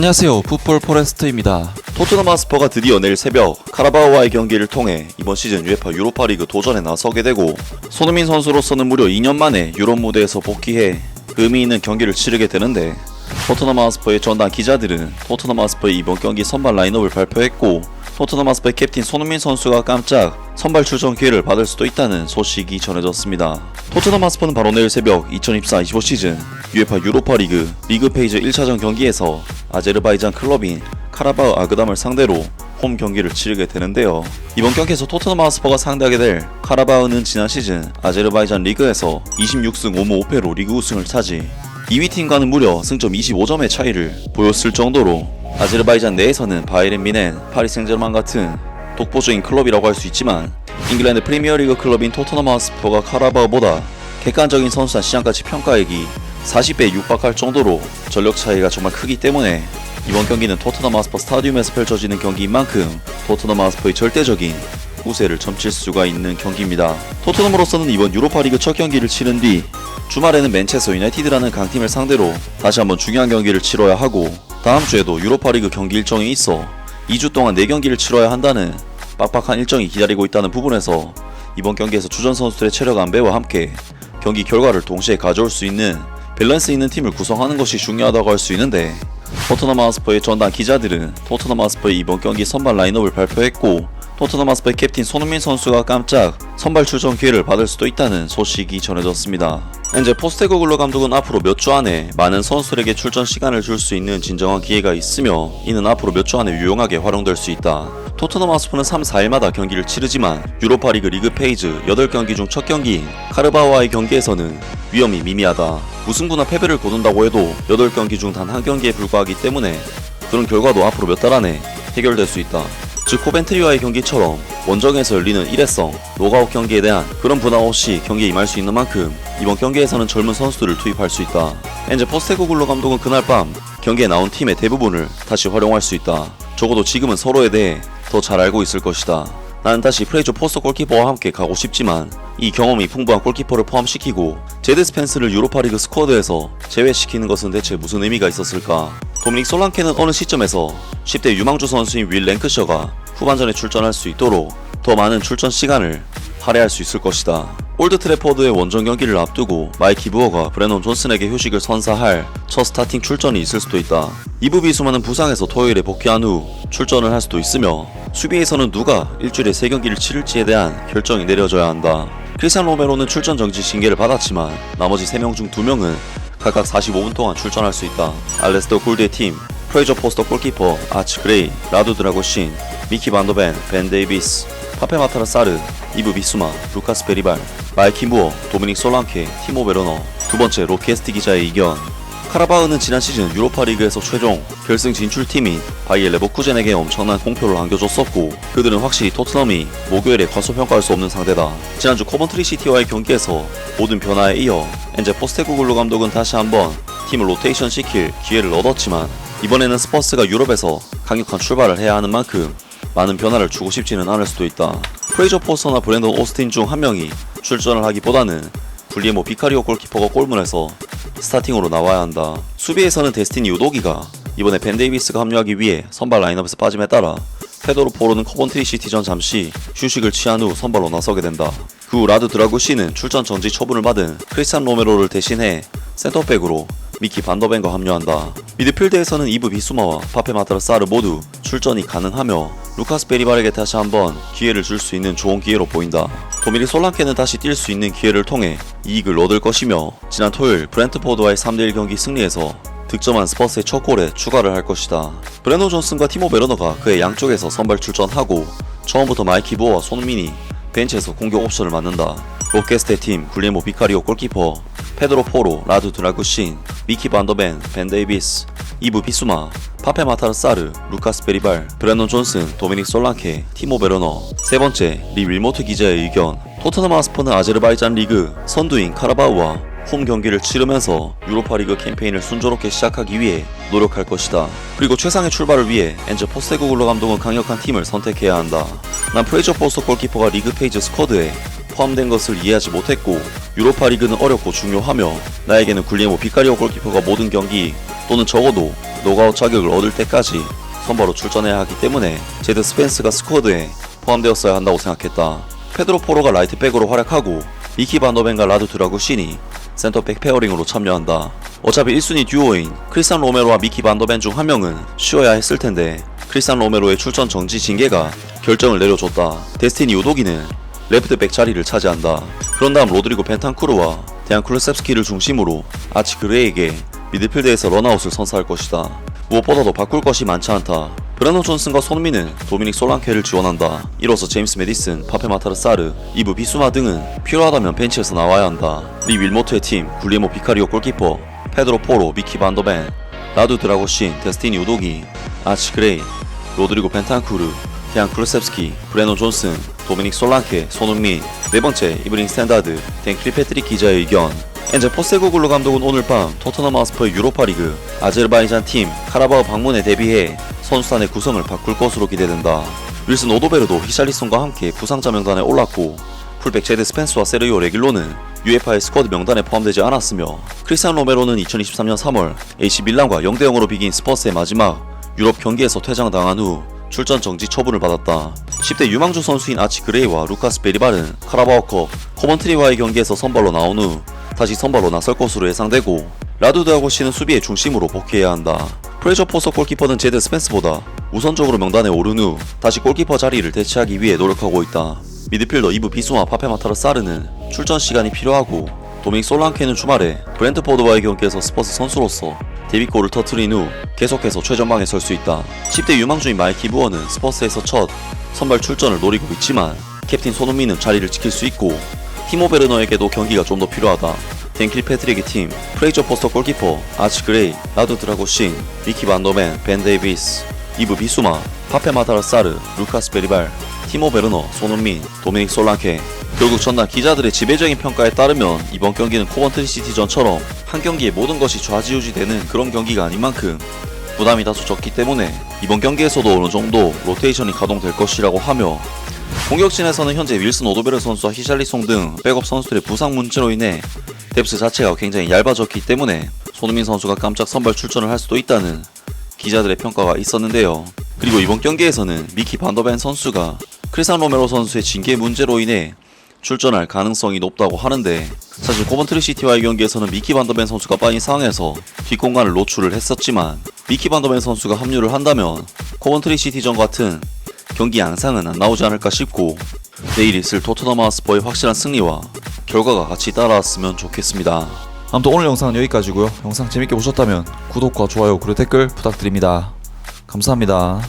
안녕하세요, 풋볼 포레스트입니다. 토트넘 하스퍼가 드디어 내일 새벽 카라바오와의 경기를 통해 이번 시즌 UEFA 유로파리그 도전에 나서게 되고, 손흥민 선수로서는 무려 2년 만에 유럽 무대에서 복귀해 의미 있는 경기를 치르게 되는데, 토트넘 하스퍼의 전담 기자들은 토트넘 하스퍼의 이번 경기 선발 라인업을 발표했고, 토트넘 하스퍼의 캡틴 손흥민 선수가 깜짝 선발 출전 기회를 받을 수도 있다는 소식이 전해졌습니다. 토트넘 하스퍼는 바로 내일 새벽 2024-25 시즌 UEFA 유로파리그 리그 페이지 1차전 경기에서 아제르바이잔 클럽인 카라바흐 아그담을 상대로 홈 경기를 치르게 되는데요. 이번 경기에서 토트넘 하스퍼가 상대하게 될 카라바흐는 지난 시즌 아제르바이잔 리그에서 26승 5무 5패로 리그 우승을 차지, 2위 팀과는 무려 승점 25점의 차이를 보였을 정도로 아제르바이잔 내에서는 바이에른 뮌헨, 파리 생제르맹 같은 독보적인 클럽이라고 할 수 있지만, 잉글랜드 프리미어리그 클럽인 토트넘 하스퍼가 카라바흐보다 객관적인 선수단 시장가치 평가액이 40배에 육박할 정도로 전력 차이가 정말 크기 때문에 이번 경기는 토트넘 하스퍼 스타디움에서 펼쳐지는 경기인 만큼 토트넘 하스퍼의 절대적인 우세를 점칠 수가 있는 경기입니다. 토트넘으로서는 이번 유로파리그 첫 경기를 치른 뒤 주말에는 맨체스터 유나이티드라는 강팀을 상대로 다시 한번 중요한 경기를 치러야 하고, 다음 주에도 유로파리그 경기 일정이 있어 2주 동안 4경기를 치러야 한다는 빡빡한 일정이 기다리고 있다는 부분에서 이번 경기에서 주전 선수들의 체력 안배와 함께 경기 결과를 동시에 가져올 수 있는 밸런스 있는 팀을 구성하는 것이 중요하다고 할 수 있는데, 토트넘 하스퍼의 전담 기자들은 토트넘 하스퍼의 이번 경기 선발 라인업을 발표했고, 토트넘 하스퍼의 캡틴 손흥민 선수가 깜짝 선발 출전 기회를 받을 수도 있다는 소식이 전해졌습니다. 현재 포스테코글루 감독은 앞으로 몇 주 안에 많은 선수들에게 출전 시간을 줄 수 있는 진정한 기회가 있으며, 이는 앞으로 몇 주 안에 유용하게 활용될 수 있다. 토트넘 하스퍼는 3, 4일마다 경기를 치르지만 유로파리그 리그 페이지 8경기 중 첫 경기인 카르바오와의 경기에서는 위험이 미미하다. 무승부나 패배를 거둔다고 해도 8경기 중 단 한 경기에 불과하기 때문에 그런 결과도 앞으로 몇 달 안에 해결될 수 있다. 즉 코벤트리와의 경기처럼 원정에서 열리는 일회성 노가웃 경기에 대한 그런 부담 없이 경기에 임할 수 있는 만큼 이번 경기에서는 젊은 선수들을 투입할 수 있다. 현재 포스테코글루 감독은 그날 밤 경기에 나온 팀의 대부분을 다시 활용할 수 있다. 적어도 지금은 서로에 대해 더 잘 알고 있을 것이다. 나는 다시 프레이저 포스터 골키퍼와 함께 가고 싶지만 이 경험이 풍부한 골키퍼를 포함시키고 제드 스펜스를 유로파리그 스쿼드에서 제외시키는 것은 대체 무슨 의미가 있었을까? 도미닉 솔랑케는 어느 시점에서 10대 유망주 선수인 윌 랭크셔가 후반전에 출전할 수 있도록 더 많은 출전 시간을 할애할 수 있을 것이다. 올드 트래포드의 원정 경기를 앞두고 마이키 부어가 브래넌 존슨에게 휴식을 선사할 첫 스타팅 출전이 있을 수도 있다. 이부 비수만은 부상에서 토요일에 복귀한 후 출전을 할 수도 있으며, 수비에서는 누가 일주일에 3경기를 치를지에 대한 결정이 내려져야 한다. 크리스티안 로메로는 출전 정지 징계를 받았지만 나머지 3명 중 2명은 각각 45분 동안 출전할 수 있다. 알레스터 굴드의 팀, 프레이저 포스터 골키퍼, 아치 그레이, 라두 드라고신, 미키 반더벤, 벤 데이비스, 파페 마타라 사르, 이브 비수마, 루카스 베리발, 마이키 무어, 도미닉 솔랑케, 티모 베르너. 두 번째 로키에스트 기자의 의견. 카라바흐는 지난 시즌 유로파리그에서 최종 결승 진출팀인 바이엘 레버쿠젠에게 엄청난 공표를 안겨줬었고, 그들은 확실히 토트넘이 목요일에 과소평가할 수 없는 상대다. 지난주 코번트리 시티와의 경기에서 모든 변화에 이어 현재 포스테코글루 감독은 다시 한번 팀을 로테이션 시킬 기회를 얻었지만, 이번에는 스퍼스가 유럽에서 강력한 출발을 해야 하는 만큼 많은 변화를 주고 싶지는 않을 수도 있다. 프레이저 포스터나 브랜던 오스틴 중 한 명이 출전을 하기보다는 불리에모 비카리오 골키퍼가 골문에서 스타팅으로 나와야 한다. 수비에서는 데스티니 우도기가 이번에 벤 데이비스가 합류하기 위해 선발 라인업에서 빠짐에 따라 페도로 포로는 코번트리 시티전 잠시 휴식을 취한 후 선발로 나서게 된다. 그 후 라드 드라구시는 출전 정지 처분을 받은 크리스티안 로메로를 대신해 센터백으로 미키 반더벤과 합류한다. 미드필드에서는 이브 비수마와 파페 마타라 사르 모두 출전이 가능하며 루카스 베리발에게 다시 한번 기회를 줄 수 있는 좋은 기회로 보인다. 도미닉 솔랑케는 다시 뛸 수 있는 기회를 통해 이익을 얻을 것이며, 지난 토요일 브렌트포드와의 3대1 경기 승리에서 득점한 스퍼스의 첫 골에 추가를 할 것이다. 브래넌 존슨과 티모 베르너가 그의 양쪽에서 선발 출전하고, 처음부터 마이키 부어와 손흥민이 벤치에서 공격 옵션을 맡는다. 로케스테 팀 굴리에모 비카리오 골키퍼, 페드로 포로, 라두 드라구신, 미키 반더벤, 벤 데이비스, 이브 비수마, 파페 마타르 사르, 루카스 베리발, 브래넌 존슨, 도미닉 솔랑케, 티모 베르너. 세 번째, 리 윌모트 기자의 의견. 토트넘 하스퍼는 아제르바이잔 리그 선두인 카라바흐와 홈 경기를 치르면서 유로파리그 캠페인을 순조롭게 시작하기 위해 노력할 것이다. 그리고 최상의 출발을 위해 엔제 포스테코글루 감독은 강력한 팀을 선택해야 한다. 난 프레이저 포스터 골키퍼가 리그 페이지 스쿼드에 포함된 것을 이해하지 못했고, 유로파리그는 어렵고 중요하며 나에게는 굴리에모 비카리오 골키퍼가 모든 경기 또는 적어도 노가웃 자격을 얻을 때까지 선발로 출전해야 하기 때문에 제드 스펜스가 스쿼드에 포함되었어야 한다고 생각했다. 페드로 포로가 라이트백으로 활약하고 미키 반더벤과 라두 드라구신이 센터백 페어링으로 참여한다. 어차피 1순위 듀오인 크리스찬 로메로와 미키 반더벤 중 한 명은 쉬어야 했을 텐데 크리스찬 로메로의 출전 정지 징계가 결정을 내려줬다. 데스티니 우도기는 레프트백 자리를 차지한다. 그런 다음 로드리고 벤탄쿠르와 데안 쿠르셉스키를 중심으로 아치 그레이에게 미드필드에서 런아웃을 선사할 것이다. 무엇보다도 바꿀 것이 많지 않다. 브래넌 존슨과 손민은 도미닉 솔랑케를 지원한다. 이로써 제임스 메디슨, 파페 마타르 사르, 이브 비수마 등은 필요하다면 벤치에서 나와야 한다. 리 윌모트의 팀, 굴리에모 비카리오 골키퍼, 페드로 포로, 미키 반더벤, 라두 드라고신, 데스티니 우도기, 아치 그레이, 로드리고 벤탄쿠르, 데안 쿠르셉스키, 브래넌 존슨, 도미닉 솔랑케, 손흥민. 네 번째, 이브닝 스탠다드, 댄 클리패트릭 기자의 의견. 엔젤 포스테코글루 감독은 오늘 밤 토트넘 하스퍼의 유로파리그 아제르바이잔 팀 카라바오 방문에 대비해 선수단의 구성을 바꿀 것으로 기대된다. 윌슨 오도베르도 히샬리송과 함께 부상자 명단에 올랐고 풀백 제드 스펜스와 세르요 레길로는 UEFA의 스쿼드 명단에 포함되지 않았으며 크리스찬 로메로는 2023년 3월 AC 밀란과 0대0으로 비긴 스퍼스의 마지막 유럽 경기에서 퇴장당한 후 출전 정지 처분을 받았다. 10대 유망주 선수인 아치 그레이와 루카스 베리발은 카라바오컵 코먼트리와의 경기에서 선발로 나온 후 다시 선발로 나설 것으로 예상되고 라두 드라고신은 수비의 중심으로 복귀해야 한다. 프레저 포서 골키퍼는 제드 스펜스보다 우선적으로 명단에 오른 후 다시 골키퍼 자리를 대체하기 위해 노력하고 있다. 미드필더 이브 비수와 파페 마타르 사르는 출전 시간이 필요하고 도미닉 솔랑케는 주말에 브렌트포드와의 경기에서 스퍼스 선수로서 데뷔골을 터트린 후 계속해서 최전방에 설 수 있다. 10대 유망주인 마이키 부어는 스퍼스에서 첫 선발 출전을 노리고 있지만 캡틴 손흥민은 자리를 지킬 수 있고 티모 베르너에게도 경기가 좀 더 필요하다. 댄 킬패트릭의 팀, 프레이저 포스터 골키퍼, 아치 그레이, 라두 드라고신, 미키 반더벤, 벤 데이비스, 이브 비수마, 파페 마타르 사르, 루카스 베리발, 티모 베르너, 손흥민, 도미닉 솔랑케. 결국 전날 기자들의 지배적인 평가에 따르면 이번 경기는 코번트리 시티전처럼 한 경기에 모든 것이 좌지우지되는 그런 경기가 아닌 만큼 부담이 다소 적기 때문에 이번 경기에서도 어느 정도 로테이션이 가동될 것이라고 하며 공격진에서는 현재 윌슨 오도베르 선수와 히샬리송 등 백업 선수들의 부상 문제로 인해 뎁스 자체가 굉장히 얇아졌기 때문에 손흥민 선수가 깜짝 선발 출전을 할 수도 있다는 기자들의 평가가 있었는데요. 그리고 이번 경기에서는 미키 반더벤 선수가 크리스찬 로메로 선수의 징계 문제로 인해 출전할 가능성이 높다고 하는데 사실 코번트리 시티와의 경기에서는 미키 반더벤 선수가 빠진 상황에서 뒷공간을 노출을 했었지만 미키 반더벤 선수가 합류를 한다면 코번트리 시티전 같은 경기 양상은 안 나오지 않을까 싶고 내일 있을 토트넘 하스퍼의 확실한 승리와 결과가 같이 따라왔으면 좋겠습니다. 아무튼 오늘 영상은 여기까지고요. 영상 재밌게 보셨다면 구독과 좋아요 그리고 댓글 부탁드립니다. 감사합니다.